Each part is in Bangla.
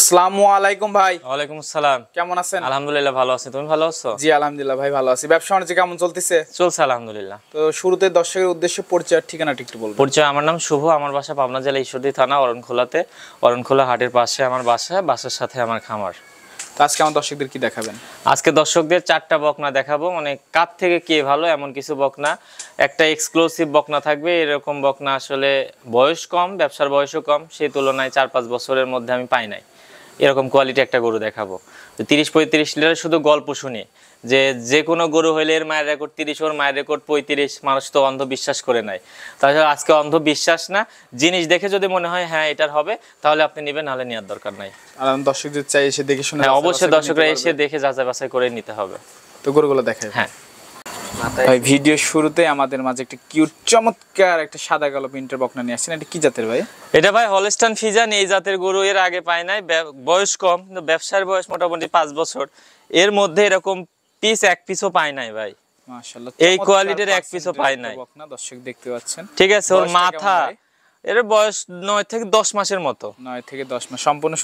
আসসালামু আলাইকুম ভাই। ওয়ালাইকুম আসসালাম। কেমন আছেন? আলহামদুলিল্লাহ ভালো আছি, তুমি ভালো আছো? জি আলহামদুলিল্লাহ ভাই ভালো আছি। ব্যবসা বাণিজ্য কেমন চলতেছে? চলছে আলহামদুলিল্লাহ। তো শুরুতে দর্শকের উদ্দেশ্যে পরিচয় আর ঠিকানাটা একটু বলবেন। পরিচয়, আমার নাম শুভ, আমার বাসা পাবনা জেলা ঈশ্বরদী থানা অরণখোলাতে। অরণখোলা হাটের পাশে আমার বাসা, বাসার সাথে আমার খামার। তো আজকে আমার দর্শকদের কি দেখাবেন? আজকে দর্শকদের 4টা বকনা দেখাবো, মানে কার থেকে কে ভালো এমন কিছু বকনা। একটা এক্সক্লুসিভ বকনা থাকবে, এরকম বকনা আসলে বয়স কম, ব্যবসার বয়সও কম, সেই তুলনায় 4-5 বছরের মধ্যে আমি পাই নাই এরকম কোয়ালিটি একটা গরু দেখাবো। 30-35 লিটার শুধু গল্প শুনি যে কোনো গরু হইলে এর মায়ের রেকর্ড 30, ওর মায়ের রেকর্ড 35, মানুষ তো অন্ধবিশ্বাস করে নেয়। তাহলে আজকে অন্ধবিশ্বাস না, জিনিস দেখে যদি মনে হয় হ্যাঁ এটার হবে, তাহলে আপনি নেবেন, নাহলে নেওয়ার দরকার নাই। আর দর্শকদের চাই এসে দেখে শুনে, হ্যাঁ অবশ্যই দর্শকরা এসে দেখে যাচাই বাছাই করে নিতে হবে। তো গরুগুলো দেখাই। হ্যাঁ ভাই, ভিডিও শুরুতে আমাদের মাঝে একটা কিউট চমৎকার একটা সাদা কালো প্রিন্টের বকনা নিয়ে আসছেন। এটা কি জাতের ভাই? এটা ভাই হলস্টাইন ফ্রিজিয়ান, এই জাতের গরু এর আগে পাই নাই। বয়স কম, কিন্তু ব্যবসার বয়স মোটামুটি 5 বছর। এর মধ্যে এরকম এক পিসও পাই নাই ভাই, মাশাআল্লাহ। এই কোয়ালিটির এক পিসও পাই নাই। বকনা দর্শক দেখতে পাচ্ছেন, ঠিক আছে। ওর মাথা, এর বয়স 9 থেকে 10 মাসের মতো। 9 থেকে 10 মাস, সম্পূর্ণ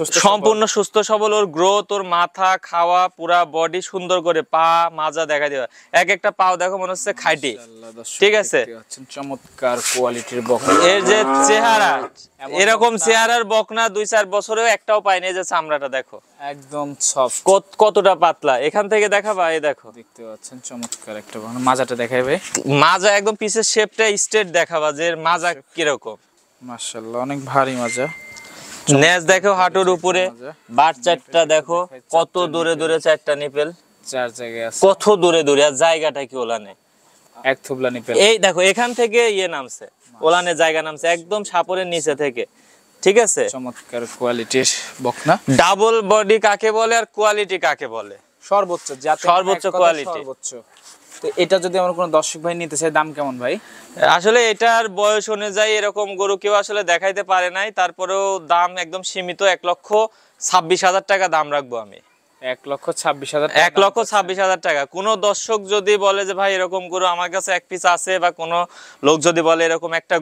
সুস্থ সবল। ওর গ্রোথ, ওর মাথা, খাওয়া, পুরা বডি সুন্দর করে, পা মাজা দেখা দিবা, এক একটা পাও দেখো মনে হচ্ছে খাইটি। ঠিক আছে, চমৎকার কোয়ালিটির বকনা। এর যে চেহারা, এরকম চেহারার বকনা 2-4 বছরেও একটাও পাইনি। যে চামড়াটা দেখো একদম সফট, কতটা পাতলা। এখান থেকে দেখাবা, এই দেখো দেখতে পাচ্ছেন চমৎকার একটা বকনা। মাজাটা দেখাই ভাই। মাজা একদম পিসের শেপটা স্ট্রেট দেখাবা, যে মাজা কিরকম। মাশাআল্লাহ, অনেক ভারী মাজা। নেজ দেখো হাঁটুর উপরে, বাট চারটা দেখো কত দূরে দূরে, 4টা নিপেল 4 জায়গায় আছে, কত দূরে দূরে। আর জায়গাটা কি ওলানে, এক থুবলা নিপেল। এই দেখো এখান থেকে নামছে, ওলানে জায়গা নামছে একদম সাপরের নিচে থেকে। ঠিক আছে, চমৎকার কোয়ালিটির বকনা। ডাবল বডি কাকে বলে আর কোয়ালিটি কাকে বলে? সর্বোচ্চ কোয়ালিটি। সর্বোচ্চ। তো এটা যদি আমার কোনো দর্শক ভাই নিতে চায়, দাম কেমন ভাই? আসলে এটার বয়স অনুযায়ী এরকম গরু কেউ আসলে দেখাইতে পারে নাই, তারপরেও দাম একদম সীমিত। 1,26,000 টাকা দাম রাখবো আমি। 1,26,000, 1,26,000 টাকা। কোনো দর্শক যদি বলে যে ভাই এরকম গরু আমার কাছে এক পিস আছে, বা কোনো লোক যদি বলে এরকম একটা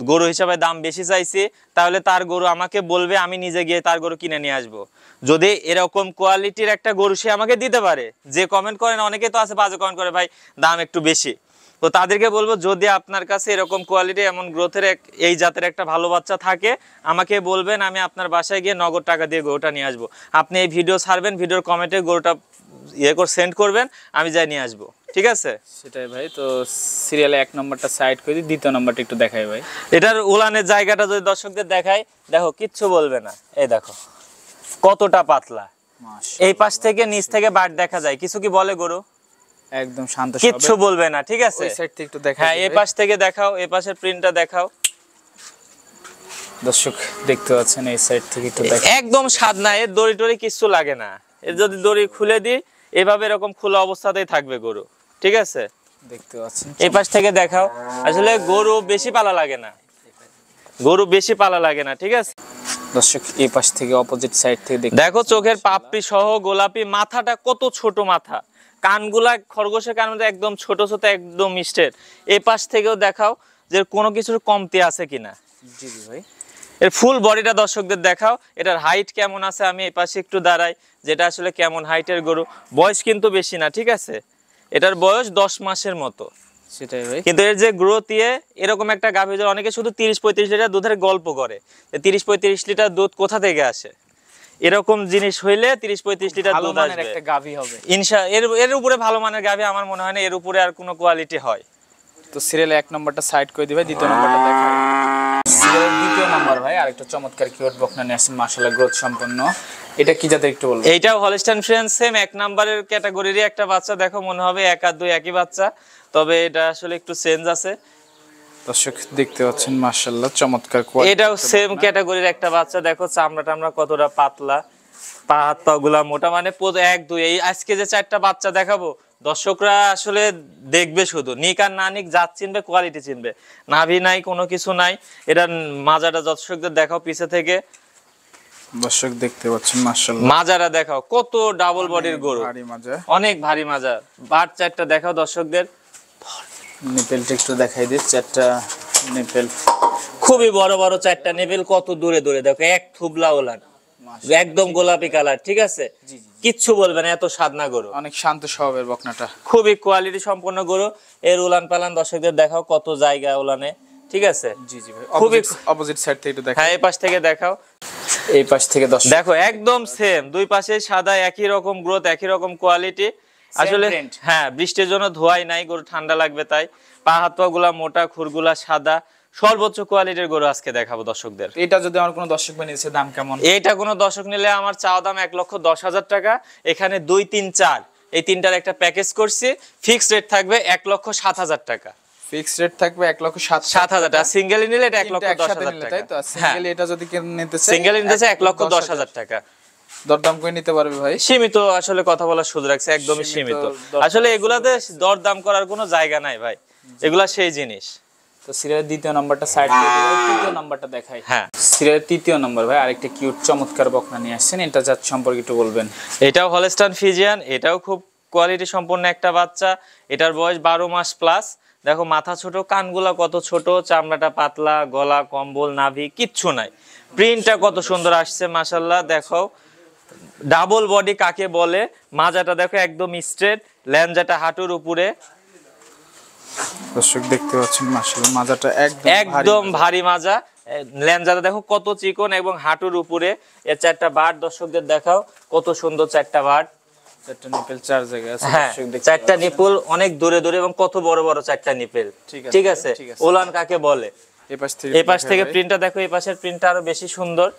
গরু হিসাবে দাম বেশি চাইছি, তাহলে তার গরু আমাকে বলবে, আমি নিজে গিয়ে তার গরু কিনে নিয়ে আসবো। যদি এরকম কোয়ালিটির একটা গরু সে আমাকে দিতে পারে, যে কমেন্ট করেন, অনেকে তো আছে বাজে কমেন্ট করে ভাই দাম একটু বেশি, তো তাদেরকে বলবো যদি আপনার কাছে এরকম কোয়ালিটি, এমন গ্রোথের এই জাতের একটা ভালো বাচ্চা থাকে, আমাকে বলবেন, আমি আপনার বাসায় গিয়ে নগদ টাকা দিয়ে গরুটা নিয়ে আসবো। আপনি এই ভিডিও ছাড়বেন, ভিডিওর কমেন্টে গরুটা সেন্ড করবেন, আমি যাই নিয়ে আসবো। ঠিক আছে, সেটাই ভাই। তো সিরিয়ালে 1 নম্বরটা সাইড করে দিই, 2য় নম্বরটা একটু দেখাই ভাই। এটার উলানের জায়গাটা যদি দর্শকদের দেখাই, দেখো কিচ্ছু বলবে না। এই দেখো কতটা পাতলা, এই পাশ থেকে নিচ থেকে বাট দেখা যায়। কিছু কি বলে গরু? একদম শান্ত, কিচ্ছু বলবে না। ঠিক আছে, ওই সাইড থেকে একটু দেখাই। হ্যাঁ এই পাশ থেকে দেখাও, এই পাশের প্রিন্টটা দেখাও। দর্শক দেখতে পাচ্ছেন, এই সাইড থেকে একটু দেখাই। একদম স্বাদ না, এর দড়ি টড়ি কিচ্ছু লাগে না। এর যদি দড়ি খুলে দিই, এভাবে এরকম খোলা অবস্থাতেই থাকবে গরু। ঠিক আছে, দেখতে পাচ্ছেন। এই পাশ থেকে দেখাও। আসলে গরু বেশি পালা লাগে না, গরু বেশি পালা লাগে না। ঠিক আছে দর্শক, এই পাশ থেকে অপোজিট সাইড থেকে দেখো, চোখের পাপড়ি সহ গোলাপি, মাথাটা কত ছোট মাথা, কানগুলা খরগোশের কানের মধ্যে একদম ছোট ছোট, একদম মিষ্টের। এই পাশ থেকেও দেখাও যে কোনো কিছুর কমতি আছে কিনা। জি ভাই। এর ফুল বডিটা দর্শকদের দেখাও, এটার হাইট কেমন আছে। আমি এই পাশে একটু দাঁড়াই, যেটা আসলে কেমন হাইটের গরু। বয়স কিন্তু বেশি না, ঠিক আছে, এটার বয়স 10 মাসের মতো। সেটাই ভাই। কিন্তু এর যে গ্রোথ এরকম একটা গাভী, অনেকে শুধু 30-35 লিটার দুধের গল্প করে, 30-35 লিটার দুধ কোথা থেকে আসে। এরকম জিনিস হইলে 30-35 লিটার দুধ আসবে, একটা গাভী হবে এর উপরে ভালো মানের গাভী আমার মনে হয় না এর উপরে আর কোনো কোয়ালিটি হয়। তো সিরিয়ালে 1 নম্বরটা সাইড করে দিবে, 2য় নম্বরটা দেখাই। সিরিয়ালের 2য় নম্বর ভাই আরেকটা চমৎকার কিউট বকনা নিয়ে আসেন, মাশাআল্লাহ গ্রোথ সম্পন্ন। এটা কি জাতের একটু বলবেন? এইটাও হলস্টাইন ফ্রিজিয়ান, সেম 1 নম্বরের ক্যাটাগরিরই একটা বাচ্চা। দেখো মনে হবে 1 আর 2 একই বাচ্চা, তবে এটা আসলে একটু চেঞ্জ আছে। দর্শক দেখতে পাচ্ছেন, মাশাআল্লাহ চমৎকার কোয়ালিটি। এটাও সেম ক্যাটাগরির একটা বাচ্চা। দেখো চামড়া টামড়া কতটা পাতলা, পা হাত পা গুলা মোটা, মানে 1-2। এই আজকে যে 4টা বাচ্চা দেখাবো, দর্শকরা আসলে দেখবে, শুধু নিক আর না নিক জাত চিনবে, কোয়ালিটি চিনবে। নাভি নাই, কোনো কিছু নাই। এটা মাজাটা দর্শকদের দেখাও পিছে থেকে, দর্শক দেখতে পাচ্ছেন মাশাআল্লাহ মাজারা দেখাও, কত ডাবল বডির গরু, ভারী মাজা, অনেক ভারী মাজা। বার চারটা দেখাও দর্শকদের, নিপেলটা একটু দেখাই দিই, চারটা নিপেল খুবই বড় বড় চারটা নেবেল, কত দূরে দূরে দেখো, এক থুবলা ওলান, একদম গোলাপি কালার, ঠিক আছে, কিচ্ছু বলবে না, এত সাদনা গরু, অনেক শান্ত স্বভাবের বকনাটা, খুবই কোয়ালিটি সম্পন্ন গরু। এর উলান পালান দর্শকদের দেখাও, কত জায়গা উলানে, ঠিক আছে। জি জি ভাই, খুবই অপোজিট সাইড থেকে একটু দেখাই, হ্যাঁ এই পাশ থেকে দেখাও, এই পাশ থেকে দর্শক দেখো একদম সেম, দুই পাশে সাদা, একই রকম গ্রোথ, একই রকম কোয়ালিটি। আসলে print। হ্যাঁ, বৃষ্টির জন্য ধোয়াই নাই, গরু ঠান্ডা লাগবে তাই। পা হাত পা গুলা মোটা, খুরগুলা সাদা, সর্বোচ্চ কোয়ালিটির গরু আজকে দেখাবো দর্শকদের। এটা যদি আমার কোনো দর্শক ভাই নিচ্ছে দাম কেমন? এইটা কোনো দর্শক নিলে আমার চাওয়া দাম 1,10,000 টাকা। এখানে 2, 3, 4 এই তিনটার একটা প্যাকেজ করছি, ফিক্সড রেট থাকবে 1,07,000 টাকা। ফিক্সড রেট থাকবে 1,07,000 টাকা। সিঙ্গেলি নিলে এটা 1,10,000 টাকা, তাই তো? সিঙ্গেল এটা যদি কেউ নিতে চায়, সিঙ্গেল নিতেছে 1,10,000 টাকা। দরদাম করে নিতে পারবে ভাই? সীমিত আসলে কথা বলার সুযোগ রাখছে, একদমই সীমিত। আসলে এগুলাতে দরদাম করার কোনো জায়গা নাই ভাই, এগুলা সেই জিনিস। তো সিরিয়ালের দ্বিতীয় নাম্বারটা সাইড করে দিলে তৃতীয় নাম্বারটা দেখাই। হ্যাঁ, সিরিয়ালের তৃতীয় নাম্বার ভাই, আরেকটা কিউট চমৎকার বকনা নিয়ে আসছেন, এটা জাত সম্পর্কে একটু বলবেন। এটাও হলস্টাইন ফ্রিজিয়ান, এটাও খুব কোয়ালিটি সম্পন্ন একটা বাচ্চা। এটার বয়স 12 মাস প্লাস। দেখো মাথা ছোট, কানগুলা কত ছোট, চামড়াটা পাতলা, গলা কম্বল, নাভি কিচ্ছু নাই। প্রিন্টটা কত সুন্দর আসছে মাশাআল্লাহ। দেখো ডাবল বডি কাকে বলে, মাজাটা দেখো একদম স্ট্রেট, ল্যাঞ্জাটা হাঁটুর উপরে, দর্শক দেখতে পাচ্ছেন মাশাআল্লাহ মাজাটা একদম ভারী মাজা। ল্যাঞ্জাটা দেখো কত চিকন এবং হাঁটুর উপরে। এর চারটা বার দর্শকদের দেখাও, কত সুন্দর চারটা বার, চারটা নিপেল চার জায়গায় আছে, হ্যাঁ দর্শক দেখতে চারটা পাচ্ছেন। নিপুল অনেক দূরে দূরে এবং কত বড় বড় চারটা নিপেল, ঠিক আছে। ওলান কাকে বলে, এই পাশ থেকে প্রিন্টটা দেখো, এই পাশের প্রিন্টটা আরো বেশি সুন্দর।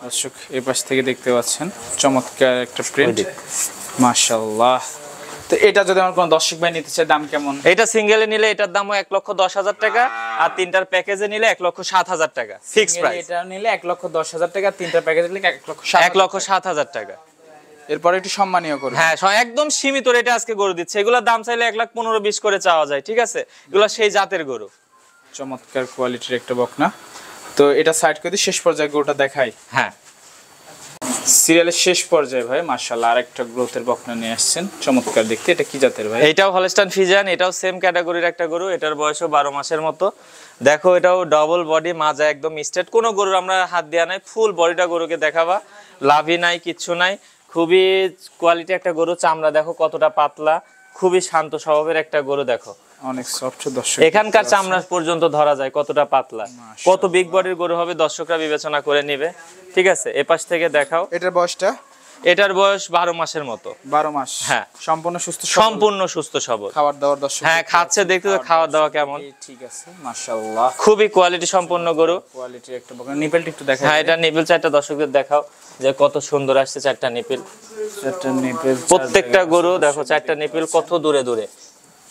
দর্শক এই পাশ থেকে দেখতে পাচ্ছেন চমৎকার একটা প্রিন্ট মাশাআল্লাহ। তো এটা যদি আমার কোনো দর্শক ভাই নিতে চায় দাম কেমন? এটা সিঙ্গেলে নিলে এটার দামও 1,10,000 টাকা, আর তিনটার প্যাকেজে নিলে 1,07,000 টাকা ফিক্স প্রাইস। এটা নিলে 1,10,000 টাকা, তিনটা প্যাকেজ নিলে 1,07,000 1,07,000 টাকা। এরপরে একটু সম্মানীয় করবে। হ্যাঁ, একদম সীমিত রেটে আজকে গরু দিচ্ছে। এগুলোর দাম চাইলে 1,15,20 করে চাওয়া যায়, ঠিক আছে। এগুলো সেই জাতের গরু, চমৎকার কোয়ালিটির একটা বকনা। তো এটা সাইড করে দিয়ে শেষ পর্যায়ে গরুটা দেখাই। হ্যাঁ সিরিয়ালের শেষ পর্যায়ে ভাই মাশাআল্লাহ আরেকটা গ্রোথের বকনা নিয়ে আসছেন, চমৎকার দেখতে। এটা কি জাতের ভাই? এইটাও হলস্টাইন ফ্রিজিয়ান, এটাও সেম ক্যাটাগরির একটা গরু। এটার বয়সও 12 মাসের মতো। দেখো এটাও ডাবল বডি, মাজা একদম স্ট্রেট, কোনো গরুর আমরা হাত দেওয়া নাই, ফুল বডিটা গরুকে দেখাবা, লাভই নাই, কিচ্ছু নাই। খুবই কোয়ালিটি একটা গরু, চামড়া দেখো কতটা পাতলা, খুবই শান্ত স্বভাবের একটা গরু। দেখো অনেক সফট দর্শক, এখানকার চামড়া পর্যন্ত ধরা যায় কতটা পাতলা, কত বিগ বডির গরু হবে দর্শকরা বিবেচনা করে নিবে, ঠিক আছে। এপাশ থেকে দেখাও। এটার বয়সটা? এটার বয়স 12 মাসের মতো। 12 মাস? হ্যাঁ, সম্পূর্ণ সুস্থ সম্পূর্ণ সুস্থ সবল। খাবার দাবার দর্শক? হ্যাঁ খাচ্ছে, দেখতে তো খাওয়া দাওয়া কেমন। ঠিক আছে মাশাআল্লাহ, খুবই কোয়ালিটি সম্পন্ন গরু। কোয়ালিটির একটা বকনা। নিপেলটা একটু দেখাই। হ্যাঁ, এটা নিপেল চারটা দর্শকদের দেখাও, যে কত সুন্দর আসছে চারটা নিপেল। চারটা নিপেল, প্রত্যেকটা গরু দেখো চারটা নিপেল, কত দূরে দূরে,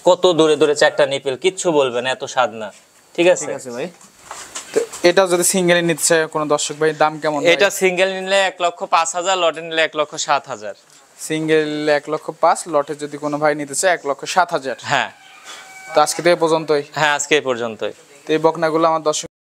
কত দূরে দূরে চারটা নিপেল, কিচ্ছু বলবে না, এত স্বাদ না, ঠিক আছে। ঠিক আছে ভাই। তো এটা যদি সিঙ্গেলে নিতে চায় কোনো দর্শক ভাই দাম কেমন? এটা সিঙ্গেল নিলে 1,05,000, লটে নিলে 1,07,000। সিঙ্গেল 1,05,000, লটে যদি কোনো ভাই নিতে চায় 1,07,000। হ্যাঁ, তো আজকে তো এই পর্যন্তই। হ্যাঁ আজকে এই পর্যন্তই। তো এই বকনাগুলো আমার দর্শক